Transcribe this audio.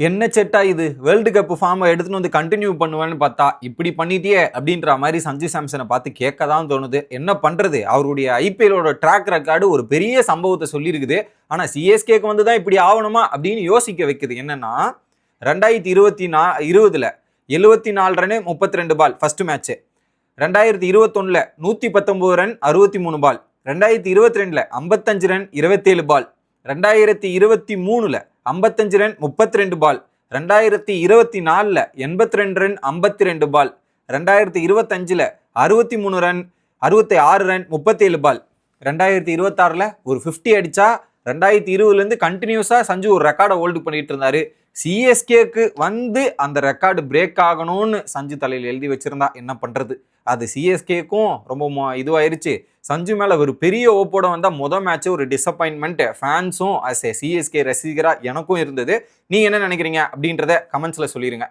என்ன செட்டா இது வேர்ல்டு கப் ஃபார்மை எடுத்துன்னு வந்து கண்டினியூ பண்ணுவேன்னு பார்த்தா இப்படி பண்ணிட்டியே அப்படின்ற மாதிரி சஞ்சு சாம்சனை பார்த்து கேட்க தான் தோணுது. என்ன பண்றது, அவருடைய ஐபிஎலோட ட்ராக் ரெக்கார்டு ஒரு பெரிய சம்பவத்தை சொல்லியிருக்குது. ஆனால் சிஎஸ்கேக்கு வந்து தான் இப்படி ஆகணுமா அப்படின்னு யோசிக்க வைக்குது. என்னன்னா 2020 74 run 32 ball first match, 2021 119 run 63 ball, 2022 55 run 27 ball, 2023 55 run 32 ball, 2024 82 run 52 ball, 2025 63 run 66 run 37 ball, 2026 ஒரு 50 அடிச்சா 2020 கண்டினியூஸா சஞ்சு ஒரு ரெக்கார்டை ஹோல்டு பண்ணிட்டு இருந்தாரு. சிஎஸ்கேக்கு வந்து அந்த ரெக்கார்டு பிரேக் ஆகணும்னு சஞ்சு தலையில் எழுதி வச்சிருந்தா என்ன பண்றது, அது சிஎஸ்கேக்கும் ரொம்ப இதுவாயிருச்சு. சஞ்சு மேல ஒரு பெரிய ஓப்போட வந்தா முதல் மேட்ச் ஒரு டிசப்பாயின்மெண்ட் ஃபேன்ஸும் அஸ் ஏ சிஎஸ்கே ரசிகரா எனக்கும் இருந்தது. நீங்க என்ன நினைக்கிறீங்க அப்படின்றத கமெண்ட்ஸ்ல சொல்லிருங்க.